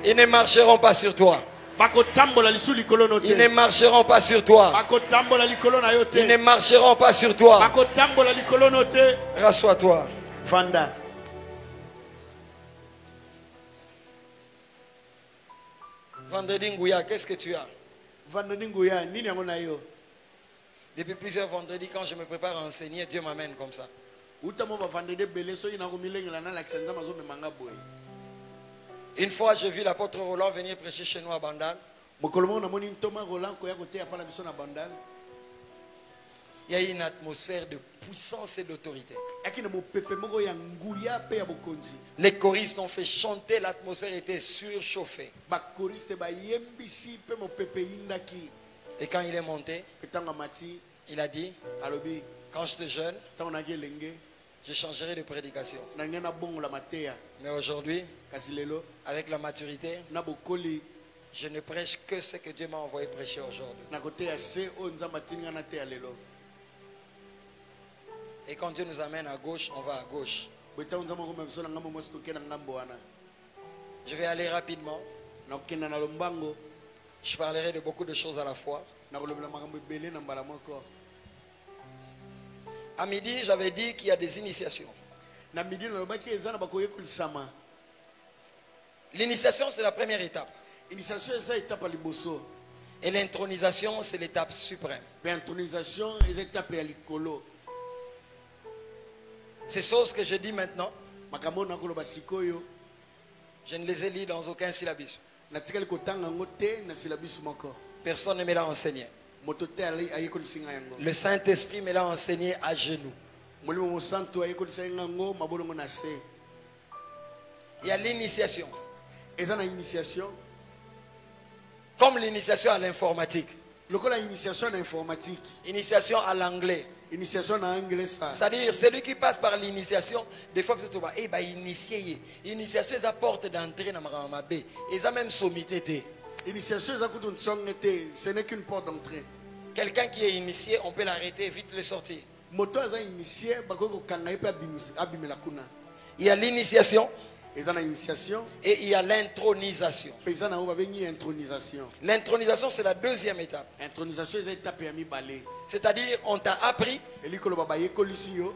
Ils ne marcheront pas sur toi. Ils ne marcheront pas sur toi. Ils ne marcheront pas sur toi. Rassois-toi. Vanda. Vendredi Ngouya, qu'est-ce que tu as? Vendredi Ngouya, nini yango na yo? Depuis plusieurs vendredis, quand je me prépare à enseigner, Dieu m'amène comme ça. Une fois, j'ai vu l'apôtre Roland venir prêcher chez nous à Bandal. Il y a une atmosphère de puissance et d'autorité. Les choristes ont fait chanter, l'atmosphère était surchauffée. Et quand il est monté, il a dit, quand j'étais jeune, je changerai de prédication. Mais aujourd'hui, avec la maturité, je ne prêche que ce que Dieu m'a envoyé prêcher aujourd'hui. Et quand Dieu nous amène à gauche, on va à gauche. Je vais aller rapidement. Je parlerai de beaucoup de choses à la fois. À midi, j'avais dit qu'il y a des initiations. L'initiation, c'est la première étape. Et l'intronisation, c'est l'étape suprême. Ces choses que je dis maintenant, je ne les ai lues dans aucun syllabus. Personne ne me l'a enseigné. Le Saint-Esprit me l'a enseigné à genoux. Il y a l'initiation. Comme l'initiation à l'informatique. Initiation à l'anglais. C'est-à-dire, celui qui passe par l'initiation, des fois, il va initier. Initiation, c'est la porte d'entrée dans ma baie. Ils ont même sommité. Initiation, ce n'est qu'une porte d'entrée. Quelqu'un qui est initié, on peut l'arrêter, vite le sortir. Il y a l'initiation. Et il y a l'intronisation. L'intronisation, c'est la deuxième étape. C'est-à-dire, on t'a appris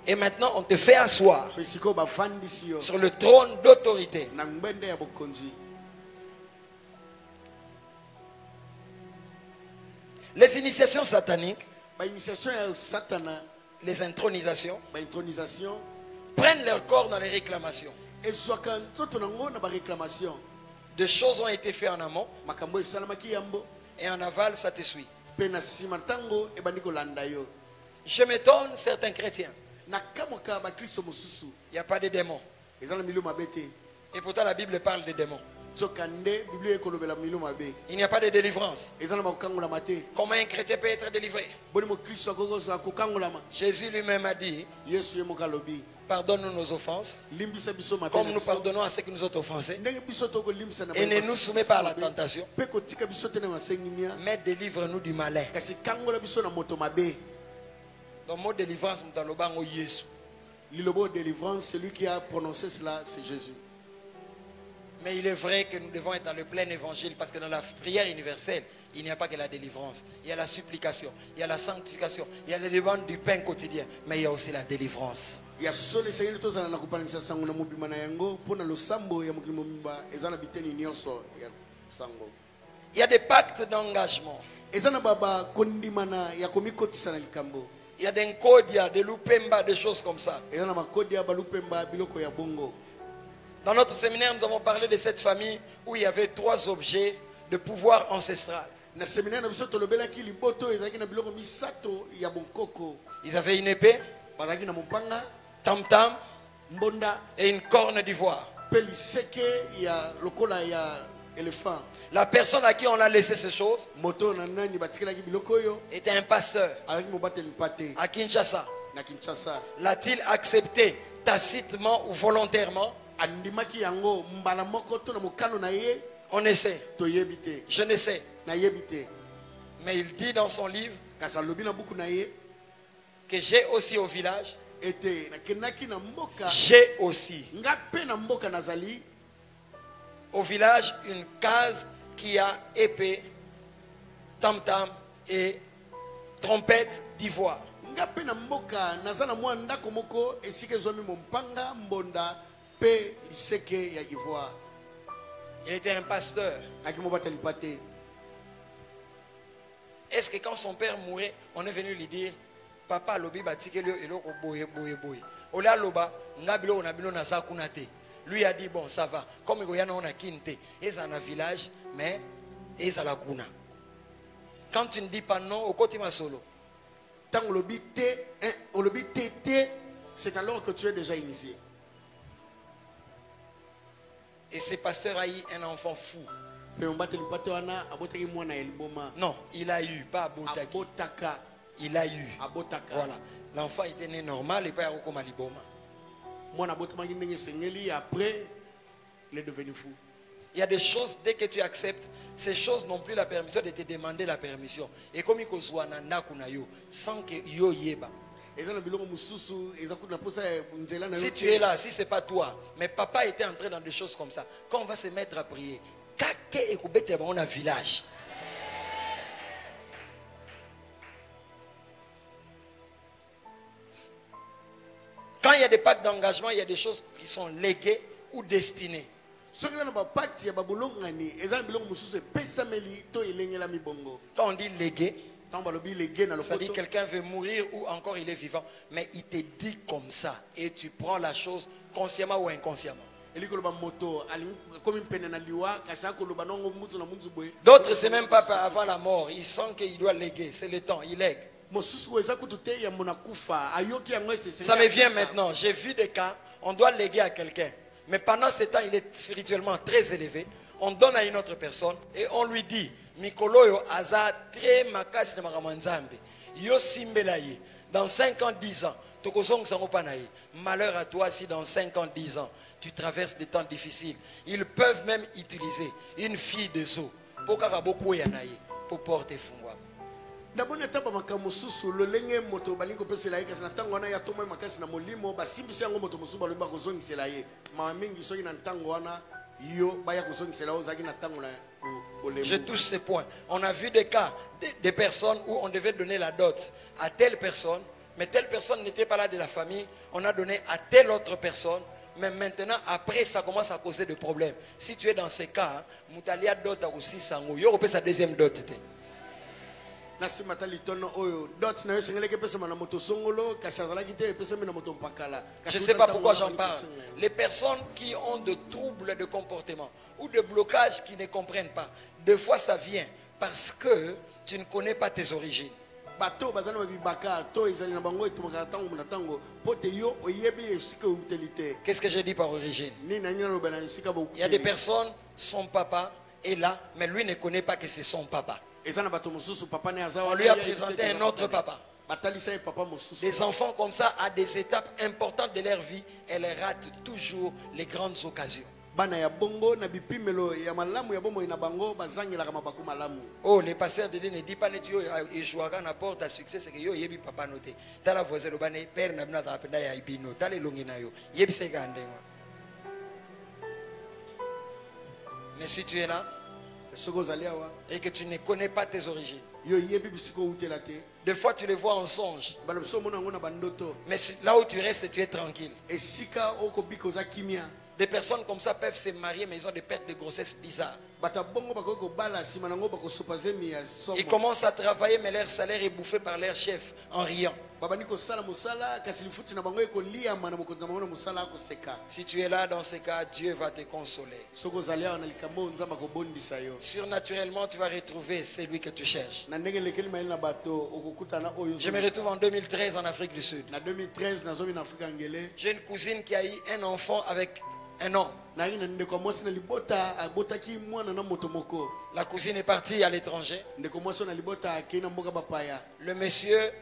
et maintenant on te fait asseoir sur le trône d'autorité. Les initiations sataniques, les intronisations, prennent leur corps dans les réclamations. Des choses ont été faites en amont et en aval ça te suit. Je m'étonne certains chrétiens. Il n'y a pas de démons. Et pourtant la Bible parle de démons. Il n'y a pas de délivrance. Comment un chrétien peut être délivré? Jésus lui-même a dit, pardonne-nous nos offenses, comme nous pardonnons à ceux qui nous ont offensés. Et ne nous soumets pas à la tentation, mais délivre-nous du malin. Donc, mot délivrance, délivrance, celui qui a prononcé cela, c'est Jésus. Mais il est vrai que nous devons être dans le plein évangile, parce que dans la prière universelle, il n'y a pas que la délivrance. Il y a la supplication, il y a la sanctification, il y a les demandes du pain quotidien, mais il y a aussi la délivrance. Il y a des pactes d'engagement. Il y a des nkodia, des lupemba, des choses comme ça. Dans notre séminaire, nous avons parlé de cette famille où il y avait 3 objets de pouvoir ancestral. Ils avaient une épée, tam-tam et une corne d'ivoire. La personne à qui on a laissé ces choses était un pasteur à Kinshasa. L'a-t-il accepté tacitement ou volontairement? On essaie. Je ne sais. Mais il dit dans son livre que j'ai aussi au village. J'ai aussi au village une case qui a épée, tam-tam et trompette d'ivoire. Il était un pasteur. Est-ce que quand son père mourait, on est venu lui dire, papa lobi batike le eloko boye boye boye. Ola loba ngabilo onabilo na zakunate. Lui a dit bon ça va. Comme il y a na kinte, ils en a village mais ils à la kuna. Quand tu ne dis pas non au côté ma solo. Tant c'est alors que tu es déjà initié. Et ce pasteur a eu un enfant fou. Non, il a eu, pas Abotaka. Il a eu. Voilà. L'enfant était né normal et pas comme Aliboma. Après, il est devenu fou. Il y a des choses, dès que tu acceptes, ces choses n'ont plus la permission de te demander la permission. Et comme il y a sans que yo yeba. Si tu es là, si ce n'est pas toi, mais papa était entré dans des choses comme ça. Quand on va se mettre à prier, on a un village. Quand il y a des pactes d'engagement, il y a des choses qui sont léguées ou destinées. Quand on dit légué, ça dit quelqu'un veut mourir ou encore il est vivant, mais il te dit comme ça et tu prends la chose consciemment ou inconsciemment. D'autres, c'est même pas avant la mort, il sent qu'il doit léguer, c'est le temps, il lègue. Ça me vient maintenant, j'ai vu des cas, on doit léguer à quelqu'un, mais pendant ce temps il est spirituellement très élevé, on donne à une autre personne et on lui dit Mikolo yo aza très makasi na makamanzambe yo simbelaye dans 5 ans 10 ans tokozong sango panaye. Malheur à toi si dans 5 ans 10 ans tu traverses des temps difficiles. Ils peuvent même utiliser une fille de zo pour karaboku yanaye pour porter fungwa. D'abord etapa makamususu lolenge moto balingo pesela ye kasi na tango wana ya tomo makasi na molimo basimbisi yango moto musuba loba kozongisela ye mama mingi soki na tango wana yo baya kozongisela ozaki na tango na. Je touche ces points. On a vu des cas, des personnes où on devait donner la dot à telle personne, mais telle personne n'était pas là de la famille. On a donné à telle autre personne, mais maintenant, après, ça commence à causer des problèmes. Si tu es dans ces cas, Moutalia dot a aussi sango. Yo repère sa deuxième dot. Je ne sais pas pourquoi j'en parle. Les personnes qui ont de troubles de comportement ou de blocages qui ne comprennent pas, des fois ça vient parce que tu ne connais pas tes origines. Qu'est-ce que j'ai dit par origine? Il y a des personnes, son papa est là, mais lui ne connaît pas que c'est son papa. On lui a présenté un autre papa. Des enfants comme ça, à des étapes importantes de leur vie, elles ratent toujours les grandes occasions. Oh, les pasteurs de Dieu ne disent pas que tu joues à la porte à succès, c'est que tu es papa noté. Tu as la voisine, le père n'a pas de ibino, tu as les longinayo. Mais si tu es là, et que tu ne connais pas tes origines, des fois tu les vois en songe, mais là où tu restes, tu es tranquille. Des personnes comme ça peuvent se marier, mais ils ont des pertes de grossesse bizarres. Ils commencent à travailler, mais leur salaire est bouffé par leur chef en riant. Si tu es là dans ces cas, Dieu va te consoler. Surnaturellement, tu vas retrouver celui que tu cherches. Je me retrouve en 2013 en Afrique du Sud. J'ai une cousine qui a eu un enfant avec un homme. La cousine est partie à l'étranger. Le monsieur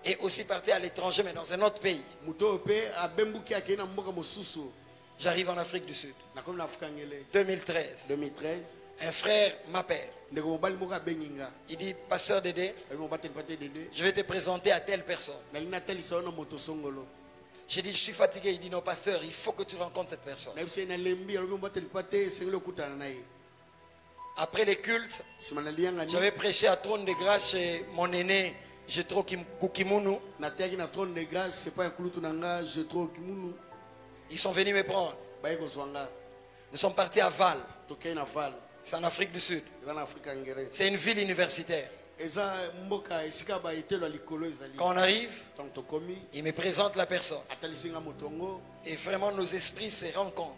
est aussi parti à l'étranger, mais dans un autre pays. J'arrive en Afrique du Sud. 2013. Un frère m'appelle. Il dit, pasteur Dédé, je vais te présenter à telle personne. J'ai dit, je suis fatigué. Il dit, non, pasteur, il faut que tu rencontres cette personne. Après les cultes, j'avais prêché à Trône de Grâce chez mon aîné, Jetro Kukimunu. Ils sont venus me prendre. Nous sommes partis à Val. C'est en Afrique du Sud. C'est une ville universitaire. Quand on arrive, il me présente la personne. Et vraiment nos esprits se rencontrent.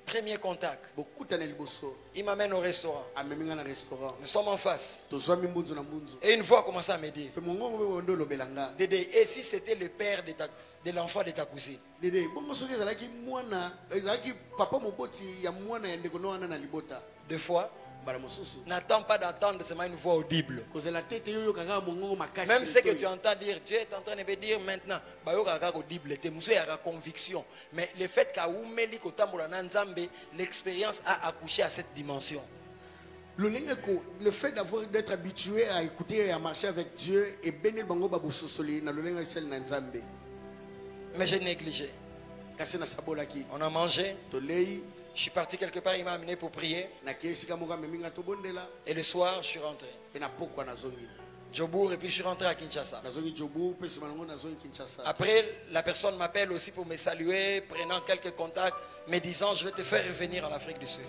Premier contact. Il m'amène au restaurant. Nous sommes en face. Et une voix commence à me dire, Dédé, et si c'était le père de l'enfant de ta cousine? Deux fois. N'attends pas d'entendre seulement une voix audible. Même ce que tu entends dire, Dieu est en train de me dire maintenant, conviction. Mais le fait l'expérience a accouché à cette dimension. Le fait d'être habitué à écouter et à marcher avec Dieu et bénir bango babososoli na lolenga sel na nzambe. Mais j'ai négligé. On a mangé. Je suis parti quelque part, il m'a amené pour prier. Et le soir, je suis rentré. Djobour, et puis je suis rentré à Kinshasa. Après, la personne m'appelle aussi pour me saluer, prenant quelques contacts, me disant, je vais te faire revenir en Afrique du Sud.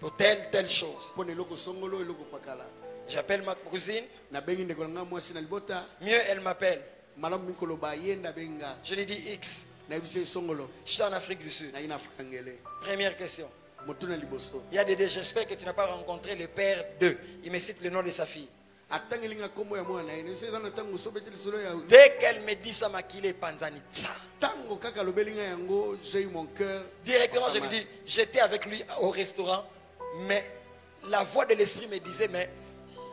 Pour telle chose. J'appelle ma cousine. Mieux, elle m'appelle. Je lui dis X. Je suis en Afrique du Sud. Première question. Il y a des j'espère que tu n'as pas rencontré le père d'eux. Il me cite le nom de sa fille. Dès qu'elle me dit ça, Makile Panzani. Directement, je lui dis, j'étais avec lui au restaurant, mais la voix de l'esprit me disait, mais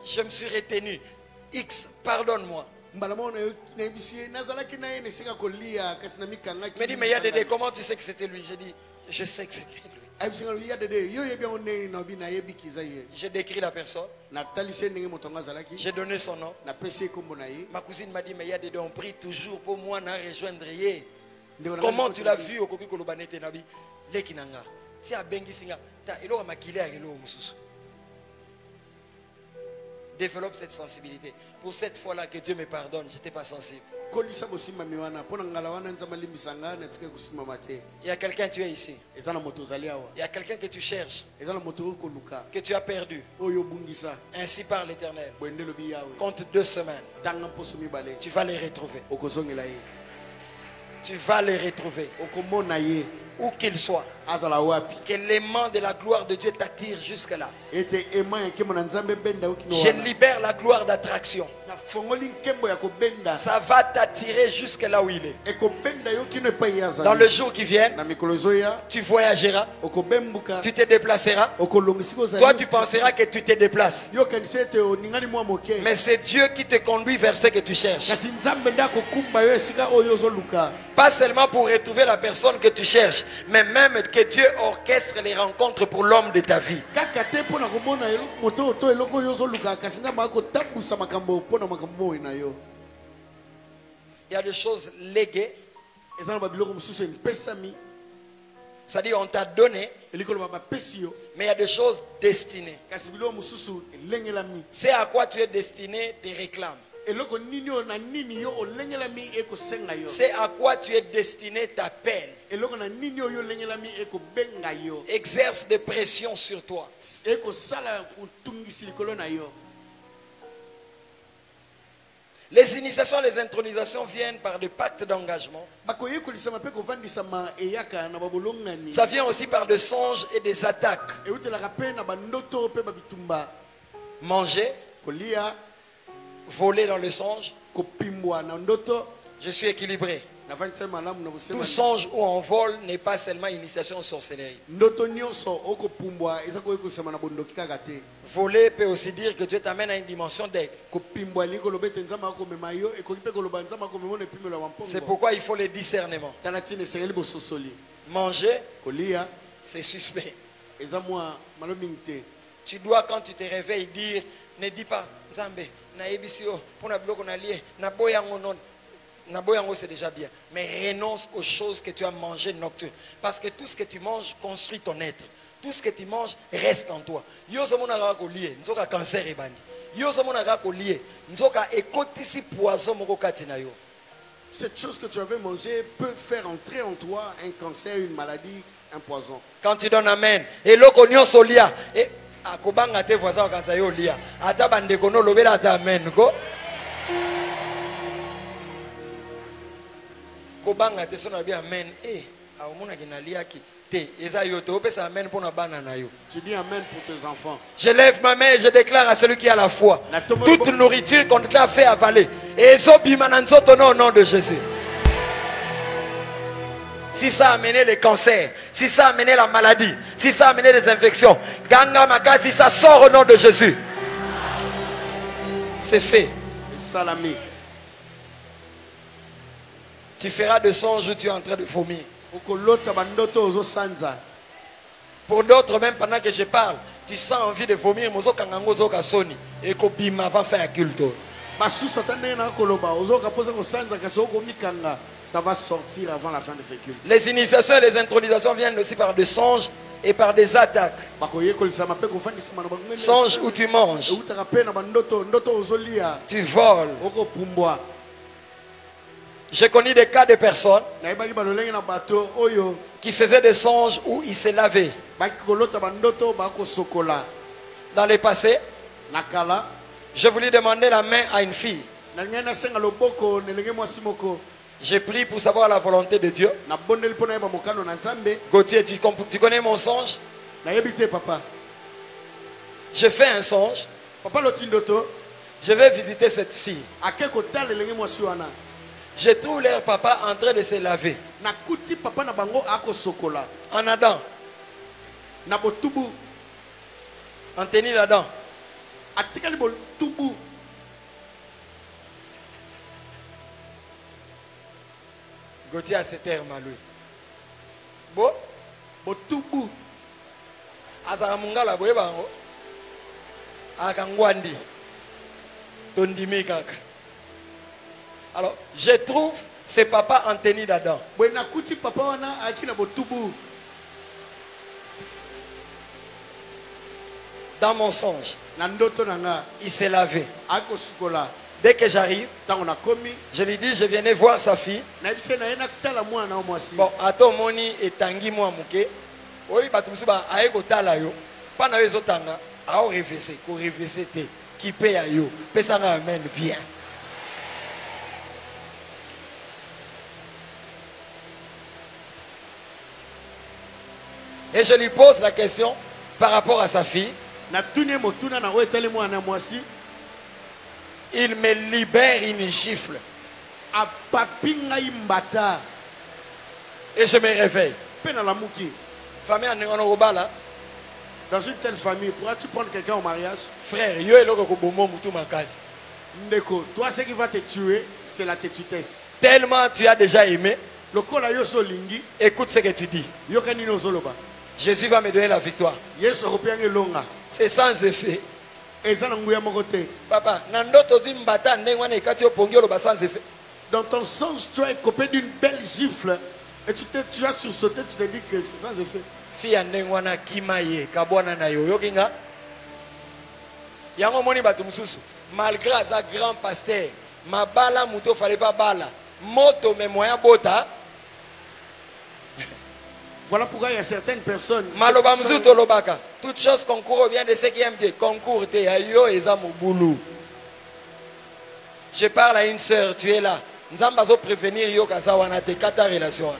je me suis retenu. X, pardonne-moi. Me dit, mais il y a des comment tu sais que c'était lui? J'ai dit, je sais que c'était lui. J'ai décrit la personne. J'ai donné son nom. Ma cousine m'a dit, mais il y a des on prie toujours pour moi de rejoindre. Comment tu l'as vu au Koki Kolobanete Nabi? Lekinanga. Si à Bengi Singa, il aura maquillé à Relo Mususu. Développe cette sensibilité. Pour cette fois-là, que Dieu me pardonne, je n'étais pas sensible. Il y a quelqu'un tu es ici. Il y a quelqu'un que tu cherches, que tu as perdu. Ainsi par l'Éternel. Compte 2 semaines. Tu vas les retrouver. Tu vas les retrouver. Où qu'il soit. Que l'aimant de la gloire de Dieu t'attire jusque là. Je libère la gloire d'attraction. Ça va t'attirer jusque là où il est. Dans le jour qui vient, tu voyageras. Tu te déplaceras. Toi tu penseras que tu te déplaces. Mais c'est Dieu qui te conduit vers ce que tu cherches. Pas seulement pour retrouver la personne que tu cherches, mais même que Dieu orchestre les rencontres pour l'homme de ta vie. Il y a des choses léguées. C'est-à-dire on t'a donné, mais il y a des choses destinées. C'est à quoi tu es destiné, tes réclames. C'est à quoi tu es destiné, t'appelle. Exerce des pressions sur toi. Les initiations, les intronisations viennent par des pactes d'engagement. Ça vient aussi par des songes et des attaques. Manger, voler dans le songe. Je suis équilibré. Tout songe où on vole n'est pas seulement initiation en sorcellerie. Voler peut aussi dire que Dieu t'amène à une dimension d'aigle. C'est pourquoi il faut le discernement. Manger, c'est suspect. Tu dois, quand tu te réveilles, dire Ne dis pas, Nzambe, na ebisio, pour na bloko na lié, na boyango non. Na boyango c'est déjà bien. Mais renonce aux choses que tu as mangées nocturnes. Parce que tout ce que tu manges construit ton être. Tout ce que tu manges reste en toi. Yo somona ka ko lié, nzoka cancer ebani. Yo somona ka ko lié, nzoka ekotisi poison moko kati na yo. Cette chose que tu avais mangée peut faire entrer en toi un cancer, une maladie, un poison. Quand tu donnes amen, et loko nyonso lia, et akobanga te voisin quand ça yo lia. Ata bande kono lobela ata amen ko. Kobanga te sona bien amen. Eh, aomona kinalia ki te eza yo to pesa amen pour na bana na yo. Tu dis amen pour tes enfants. Je lève ma main et je déclare à celui qui a la foi. Toute nourriture qu'on t'a fait avaler. Et au nom de Jésus. Si ça a amené les cancers, si ça a amené la maladie, si ça a amené les infections, Ganga Makasi, ça sort au nom de Jésus. C'est fait. Salami. Tu feras des songes où tu es en train de vomir. Pour d'autres, même pendant que je parle, tu sens envie de vomir. Et Kobima va faire un culte. Ça va sortir avant la fin de ce culte. Les initiations et les intronisations viennent aussi par des songes et par des attaques. Songe où tu manges. Tu voles. J'ai connu des cas de personnes qui faisaient des songes où ils se lavaient. Dans le passé, je voulais demander la main à une fille. J'ai prié pour savoir la volonté de Dieu. Gauthier, tu connais mon songe? Je fais un songe. Je vais visiter cette fille. Je trouve leur papa en train de se laver. En Adam. En tenue d'Adam. Gauthier a ce terme à lui. Bon? Botubu. Azamunga boye bango. Akangwandi. Tondimi kaka. Alors, je trouve ce papa en tenue d'Adam. Dans mon songe, il s'est lavé. Dès que j'arrive, je lui dis, je venais voir sa fille. Bon, attends, moni et tangi moi mouké. Oui, batumsuba aeko tala yo. Pana wezo tanga, ao révesser, ko révesser te, qui paye à yo. Pesa nga amen bien. Et je lui pose la question par rapport à sa fille. Il me libère une gifle. Et je me réveille. Famille dans une telle famille, pourras-tu prendre quelqu'un au mariage? Frère, toi, ce qui va te tuer, c'est la tétutesse. Tellement tu as déjà aimé. Écoute ce que tu dis. Jésus va me donner la victoire. C'est sans effet. Papa, dans ton sens, tu as écopé d'une belle gifle et tu as sursauté, tu te dis que c'est sans effet. Malgré sa grand pasteur, ma bala muto fallait pas bala. Moto mais moyen bota. Voilà pourquoi il y a certaines personnes. Toute chose concourt bien de ceux qui aiment Dieu. Concours te ayo ezamo boulou. Je parle à une sœur, tu es là. Nous allons prévenir yo kazawana te kata relation.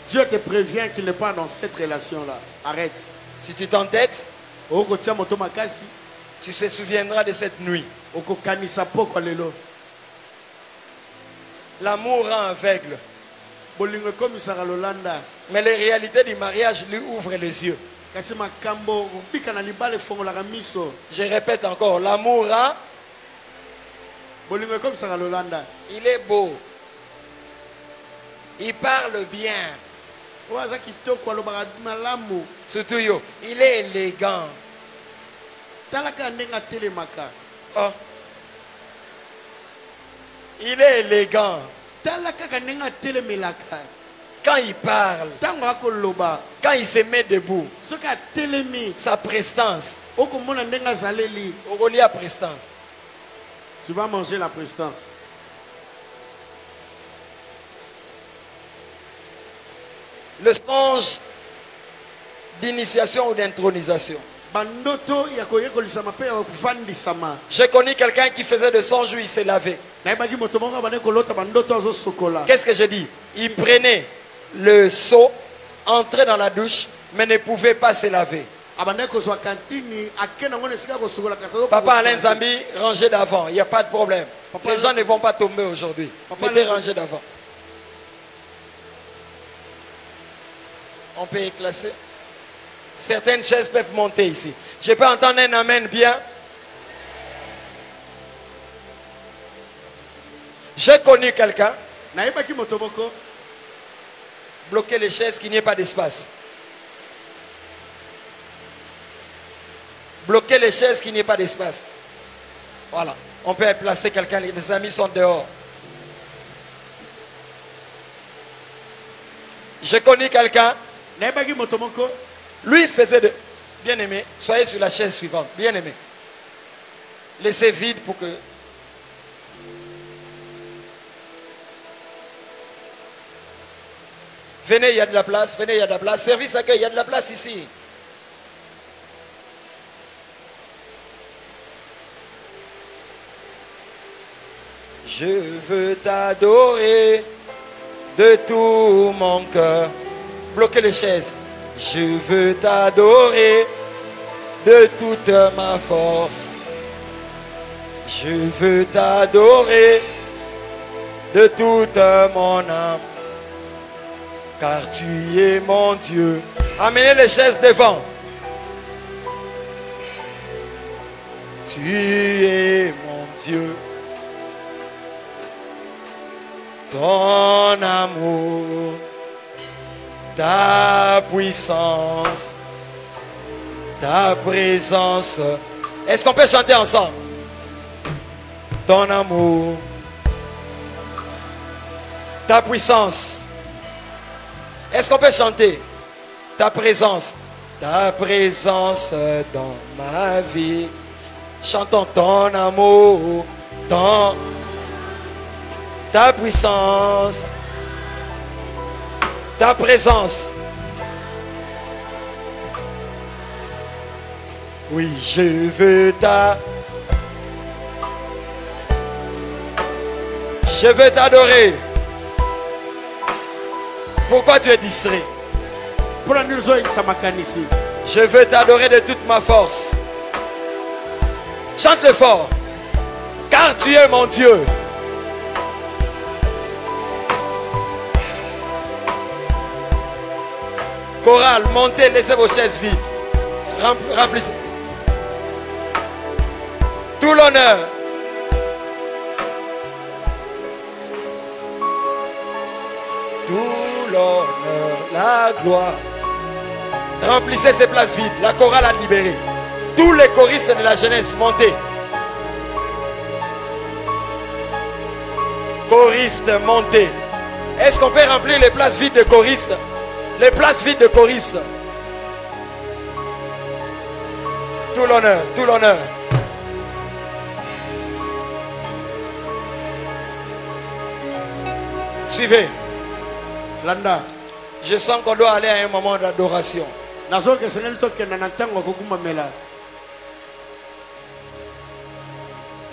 Dieu te prévient qu'il n'est pas dans cette relation-là. Arrête. Si tu t'entêtes, tu te souviendras de cette nuit. L'amour rend aveugle. Mais les réalités du mariage lui ouvrent les yeux. Je répète encore, l'amour rend. Il est beau. Il parle bien. Surtout yo, il est élégant. Oh. Il est élégant. Quand il parle, quand il se met debout, sa prestance. Prestance. Tu vas manger la prestance. Le songe d'initiation ou d'intronisation. J'ai connu quelqu'un qui faisait de songe où il s'est lavé. Qu'est-ce que j'ai dit? Il prenait le seau, entrait dans la douche, mais ne pouvait pas se laver. Papa Alain Zambi, rangez d'avant, il n'y a pas de problème. Les gens ne vont pas tomber aujourd'hui. Mettez rangez d'avant. On peut éclater. Certaines chaises peuvent monter ici. Je peux entendre un amen bien. J'ai connu quelqu'un. Bloquer les chaises, qu'il n'y ait pas d'espace. Bloquer les chaises, qu'il n'y ait pas d'espace. Voilà. On peut placer quelqu'un. Les amis sont dehors. J'ai connu quelqu'un. Lui faisait de... Bien aimé, soyez sur la chaise suivante. Bien aimé. Laissez vide pour que... Venez, il y a de la place. Venez, il y a de la place. Service accueil, il y a de la place ici. Je veux t'adorer de tout mon cœur. Bloquez les chaises. Je veux t'adorer de toute ma force. Je veux t'adorer de toute mon âme. Car tu es mon Dieu. Amenez les chaises devant. Tu es mon Dieu. Ton amour, ta puissance, ta présence. Est-ce qu'on peut chanter ensemble? Ton amour, ta puissance. Est-ce qu'on peut chanter? Ta présence dans ma vie. Chantons ton amour, ta puissance, ta présence. Oui, je veux t'adorer. Pourquoi tu es distrait? Je veux t'adorer de toute ma force. Chante-le fort. Car tu es mon Dieu. Chorale, montez, laissez vos chaises vides. Remplissez. Tout l'honneur. Tout l'honneur, la gloire. Remplissez ces places vides. La chorale a libéré. Tous les choristes de la jeunesse, montez. Choristes, montez. Est-ce qu'on peut remplir les places vides de choristes? Les places vides de choristes. Tout l'honneur, tout l'honneur. Suivez. Landa. Je sens qu'on doit aller à un moment d'adoration.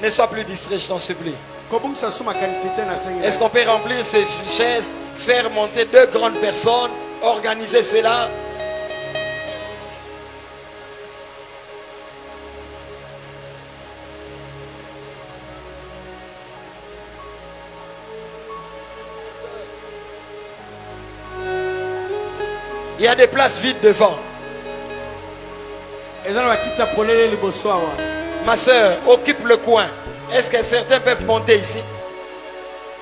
Ne sois plus distrait, je t'en supplie. Est-ce qu'on peut remplir ces chaises, faire monter 2 grandes personnes, organiser cela? Il y a des places vides devant. Ma soeur, occupe le coin. Est-ce que certains peuvent monter ici?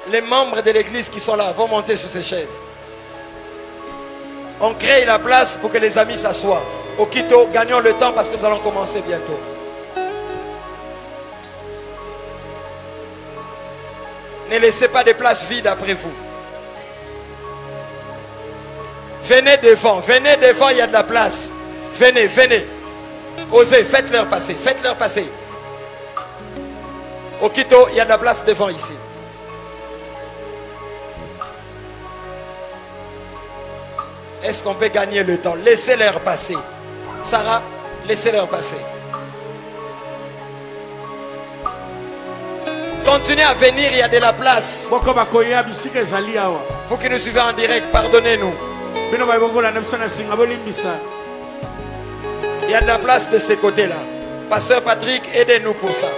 Les membres de l'église qui sont là vont monter sur ces chaises. On crée la place pour que les amis s'assoient. Au Quito, gagnons le temps parce que nous allons commencer bientôt. Ne laissez pas de place vide après vous. Venez devant, il y a de la place. Venez, venez. Osez, faites-leur passer, faites-leur passer. Au Quito, il y a de la place devant ici. Est-ce qu'on peut gagner le temps? Laissez-leur passer. Sarah, laissez-leur passer. Continuez à venir, il y a de la place. Vous qui nous suivez en direct, pardonnez-nous. Il y a de la place de ces côtés-là. Pasteur Patrick, aidez-nous pour ça.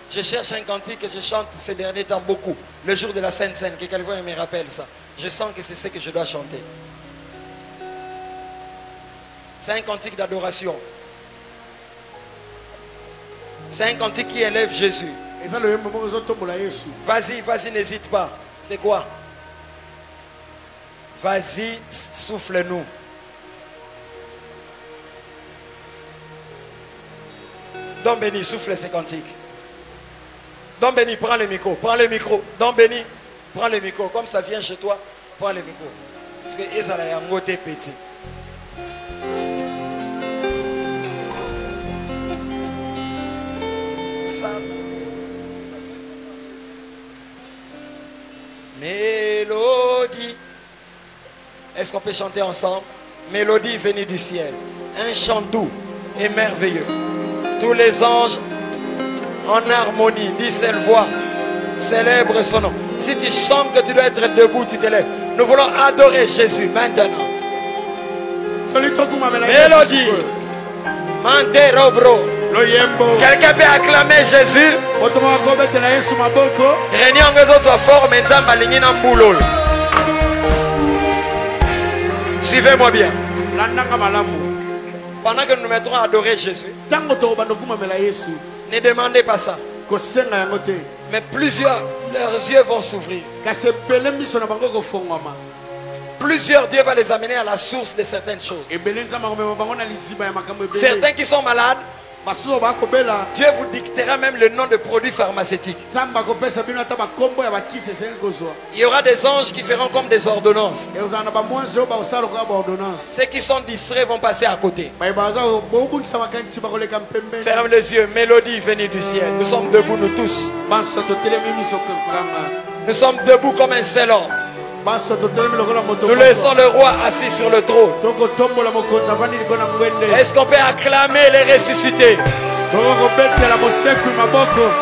Je cherche un cantique que je chante ces derniers temps beaucoup. Le jour de la Sainte Seine, que quelqu'un me rappelle ça. Je sens que c'est ce que je dois chanter. C'est un cantique d'adoration. C'est un cantique qui élève Jésus. Vas-y, vas-y, n'hésite pas. C'est quoi? Vas-y, souffle-nous. Don Béni, souffle ces cantiques. Don Béni, prends le micro, prends le micro. Don Béni, prends le micro. Comme ça vient chez toi, prends le micro. Parce que Ezala y a un côté petit. Ça. Mélodie. Est-ce qu'on peut chanter ensemble? Mélodie venue du ciel. Un chant doux et merveilleux. Tous les anges en harmonie, d'une seule voix, célèbre son nom. Si tu sens que tu dois être debout, tu te lèves. Nous voulons adorer Jésus maintenant. Mélodie. Mantero bro. Quelqu'un peut acclamer Jésus. Suivez-moi bien. Pendant que nous nous mettrons à adorer Jésus, ne demandez pas ça. Mais plusieurs, leurs yeux vont s'ouvrir. Plusieurs, Dieu va les amener à la source de certaines choses. Certains qui sont malades, Dieu vous dictera même le nom de produits pharmaceutiques. Il y aura des anges qui feront comme des ordonnances. Ceux qui sont distraits vont passer à côté. Ferme les yeux, mélodie venue du ciel. Nous sommes debout, nous tous. Nous sommes debout comme un seul homme. Nous laissons le roi assis sur le trône. Est-ce qu'on peut acclamer les ressuscités?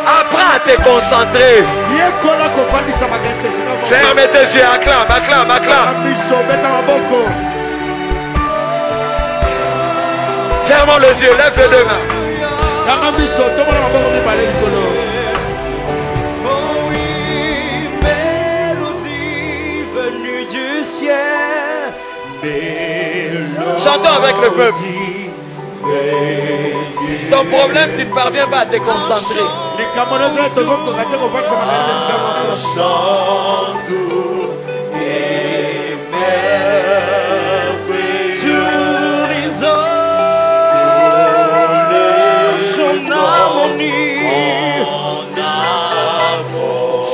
Apprends à te concentrer. Ferme tes yeux, acclame, acclame, acclame. Fermons les yeux, lève les deux mains. Chantons avec le peuple. Ton problème, tu ne parviens pas à te concentrer. Sur les anges en harmonie,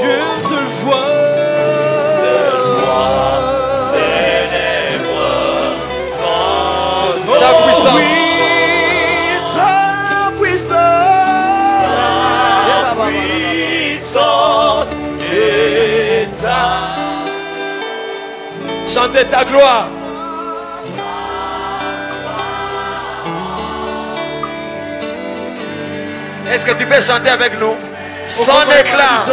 Dieu seul voit. Ta puissance. Chantez ta gloire. Est-ce que tu peux chanter avec nous? Son éclat.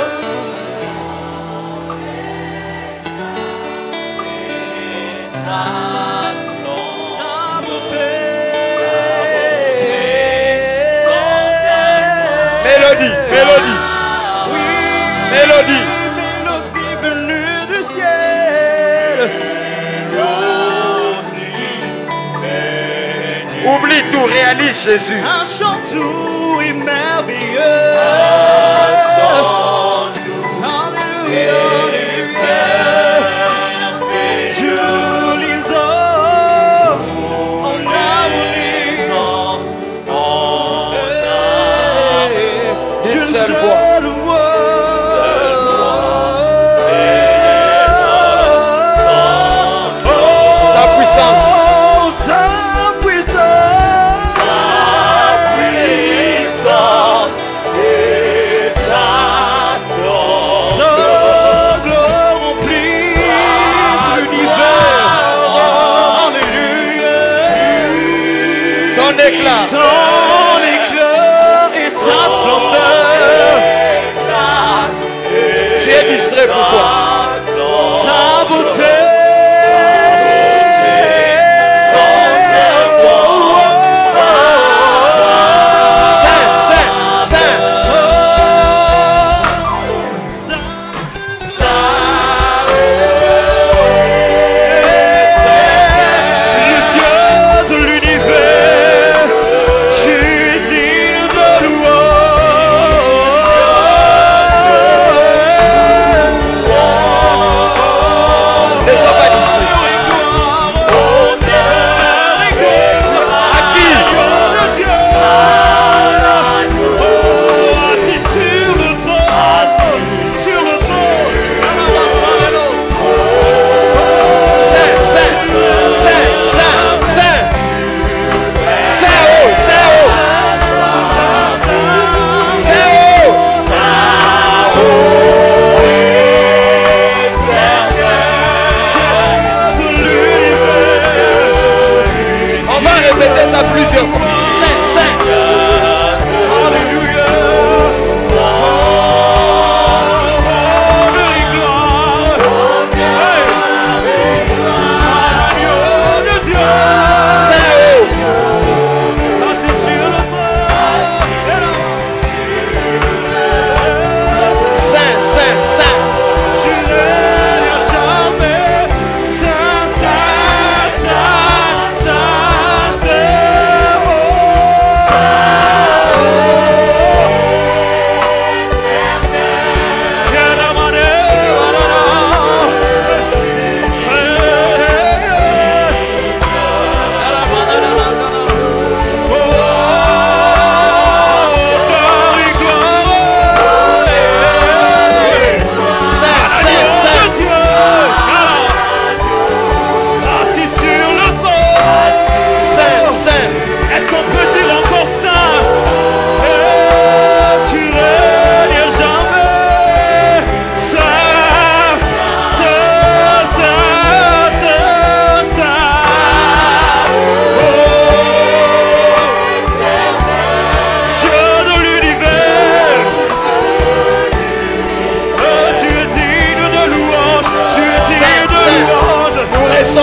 Mélodie, mélodie, mélodie, mélodie venue du ciel. Oublie tout, réalise Jésus. Un chant doux et merveilleux. Alléluia. Tous les hommes en harmonie. Une seule voix. Ta puissance. Éclat. Ton éclat et sa splendeur. Tu es distrait, pourquoi? Sa beauté. Saint, saint, saint. Le Dieu de l'univers. ça plusieurs fois. Saint, Saint. Alléluia.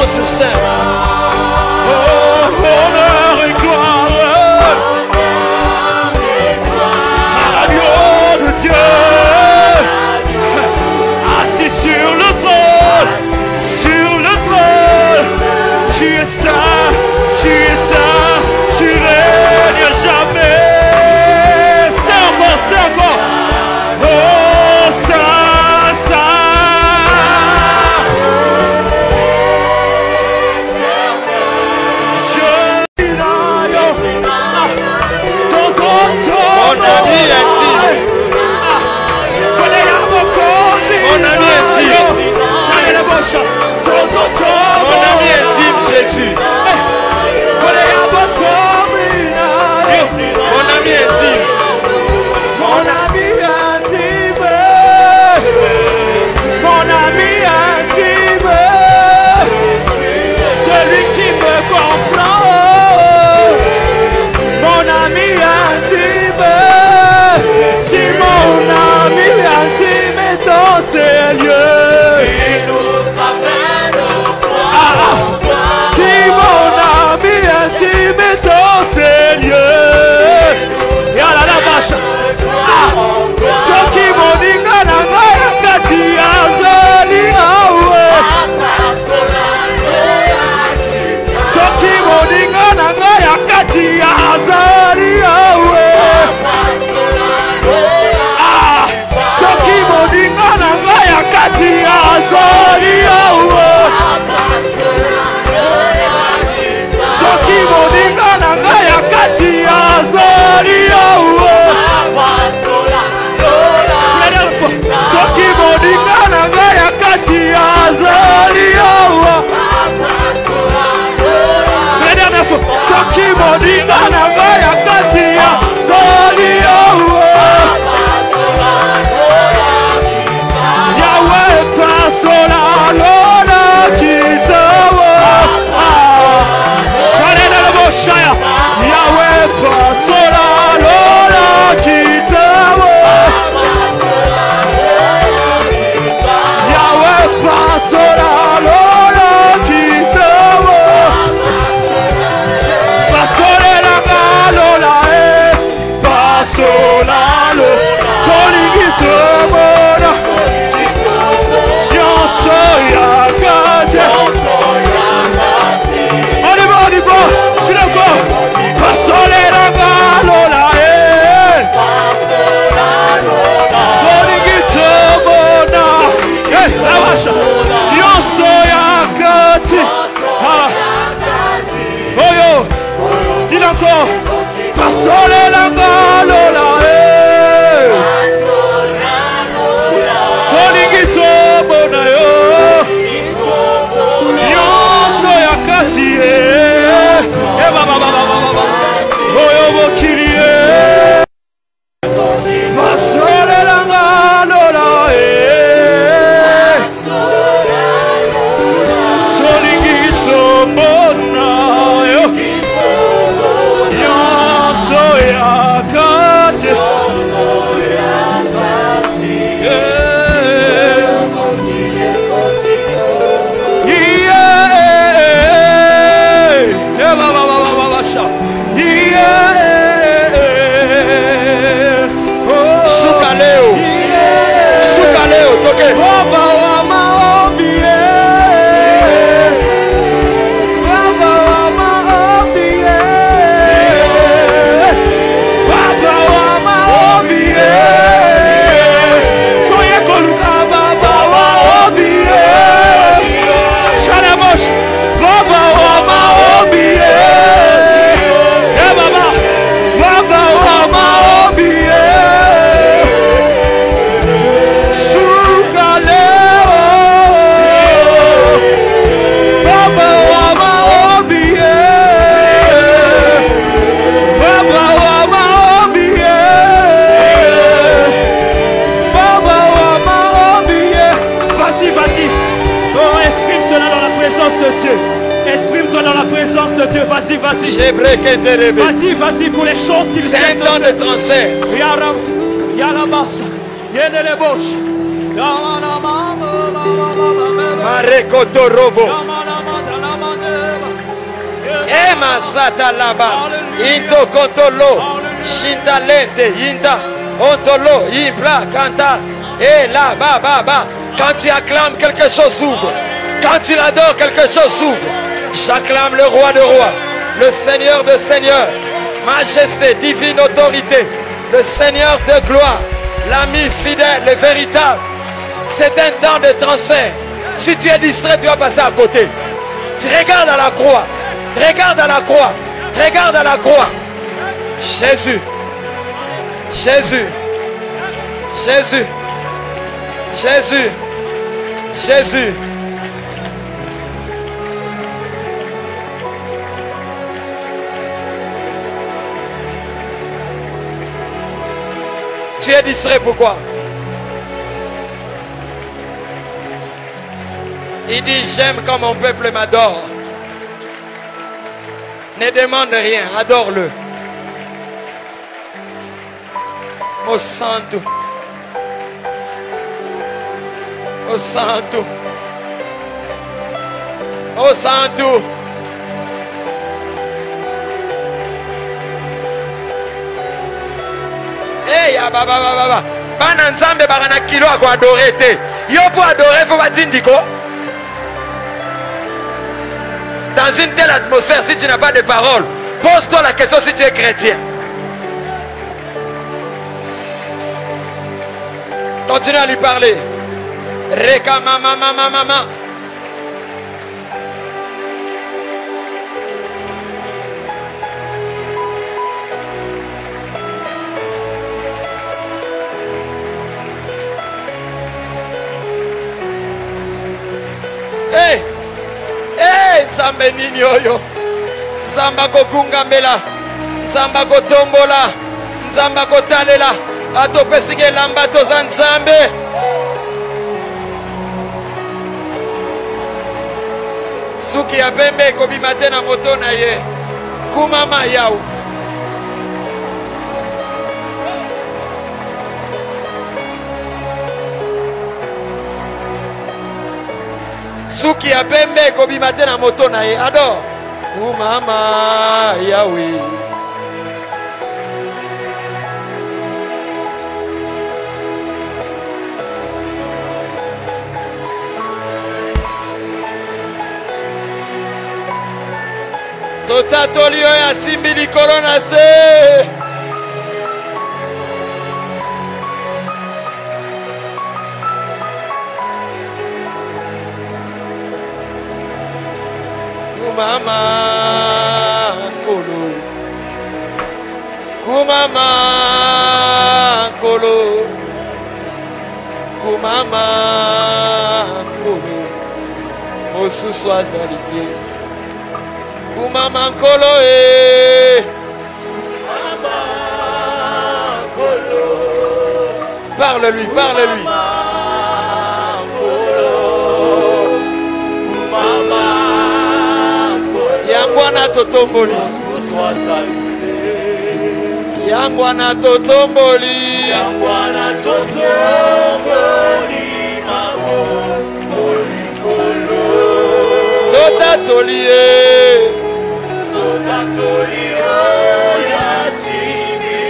Sur Saint. Oh, honneur et gloire à l'agneau de Dieu, assis sur le trône, tu es ça, tu règnes jamais. C'est encore, oh, ça. Pasolela ngalola Solingito bona yo Nyonso ya kati baba Oyo bokilie Pasolela ngalola Solingito bona yo Nyonso ya kati Sukaleo, toke. Baba wa maombi, Baba wa maombi, Baba wa maombi, toye koluka Baba wa maombi, Shalamos, Baba wa maombi, Baba, Baba wa maombi. Exprime-toi dans la présence de Dieu. Vas-y, vas-y. Vas-y, vas-y pour les choses qui c'est un temps de transfert. Marekoto robo. Ema sata laba. Into kontolo. Shindalente. Inda. Ontolo. Ibra. Kanta. Et là, ba. Quand tu acclames, quelque chose s'ouvre. Quand tu l'adores, quelque chose s'ouvre. J'acclame le roi de rois, le Seigneur de seigneurs, majesté, divine autorité, le Seigneur de gloire, l'ami fidèle, le véritable. C'est un temps de transfert. Si tu es distrait, tu vas passer à côté. Tu regardes à la croix. Regarde à la croix. Regarde à la croix. Jésus. Jésus. Jésus. Jésus. Jésus. Tu es distrait, pourquoi? Il dit, j'aime quand mon peuple m'adore. Ne demande rien, adore-le. Oh santo. Oh santo. Oh santo. Hey, baba. Bana nzambe bakana kilo ako adorer te. Yo pour adorer faut batindiko. Dans une telle atmosphère, si tu n'as pas de parole, pose-toi la question si tu es chrétien. Continue à lui parler. Reka mama. Hey, nzambe nini oyo? Nzamba kokungambela, nzamba kotombola, nzamba kotalela, atopesike lamba toza nzambe. Suki ya pembe kobima te na moto na ye. Kumama yao. Suki ya pembe kobima te na moto na ye. Adore. Kumama Yahweh. Totatolio ya simbi likolo na se. Mama Kolo Kumama Kolo, Kumama Kolo, Mosusu azalite. Kumama Kolo Kumama Kolo. Parle-lui, parle-lui. Kumama Kolo. Yangwana totomboli. Yangwana totomboli. Yangwana totomboli. Tota tolie. Tota tolie. Yasimi.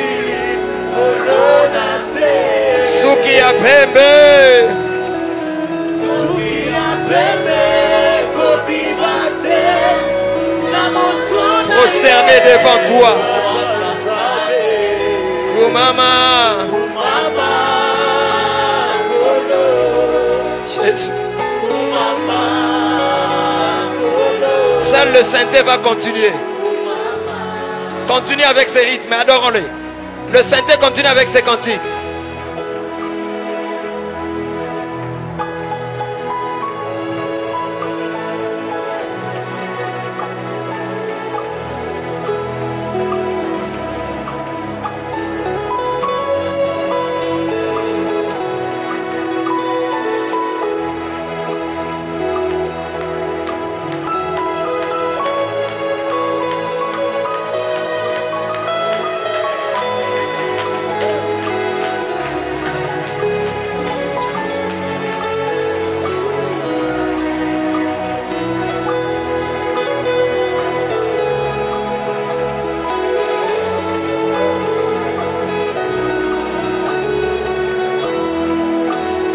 Kolona se. Suki ya pembe. Suki ya pembe. Kopi bate. Prosterné devant toi. Kumama. Kumama. Jésus. Seul le Saint-Esprit va continuer. Continue avec ses rythmes, adorons-le. Le Saint-Esprit continue avec ses cantiques.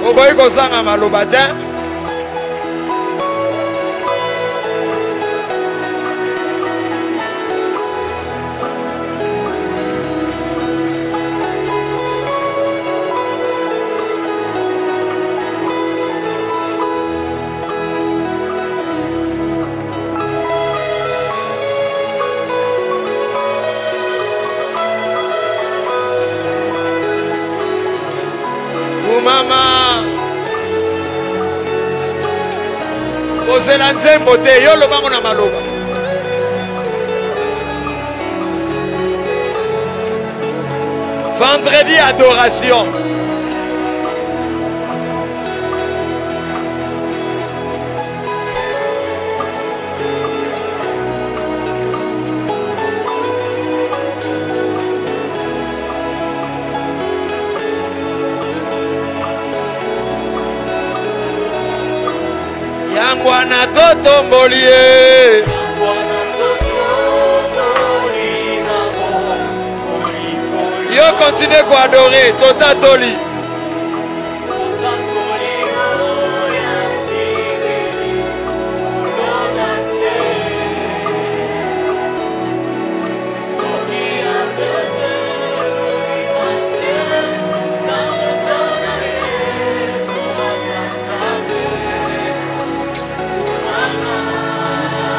Oboyi kozanga maloba te. Kumama kozela nzembo te yo lobango na maloba. Vendredi adoration. Yangwana totombolie. Yo continue à adorer Tota Toli.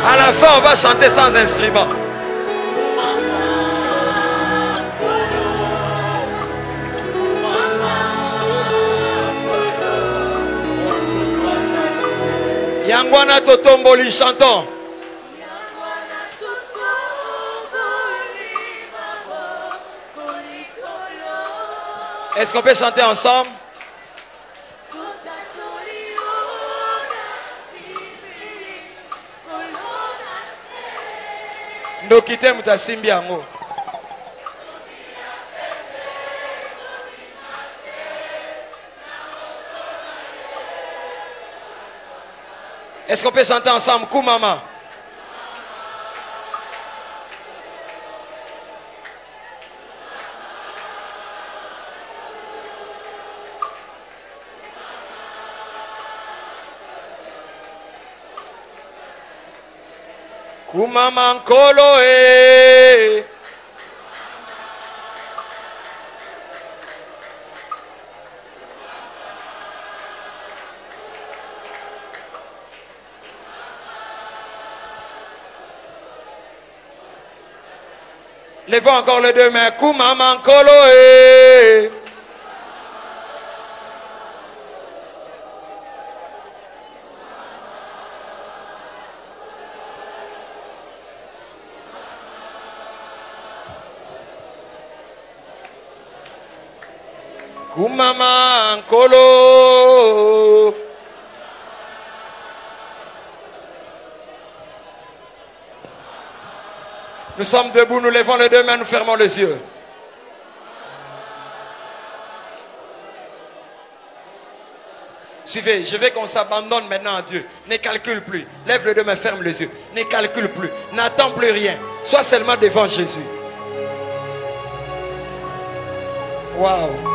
À la fin, on va chanter sans instrument. Yangwana totomboli, chantons. Est-ce qu'on peut chanter ensemble? Ndokite mutasimbi yango. Est-ce qu'on peut chanter ensemble? Kumama. Kumama nkolo Levons encore les deux mains. Koumama Nkolo. Koumama Nkolo. Nous sommes debout, nous levons les deux mains, nous fermons les yeux. Suivez, je veux qu'on s'abandonne maintenant à Dieu. Ne calcule plus. Lève les deux mains, ferme les yeux. Ne calcule plus. N'attends plus rien. Sois seulement devant Jésus. Waouh.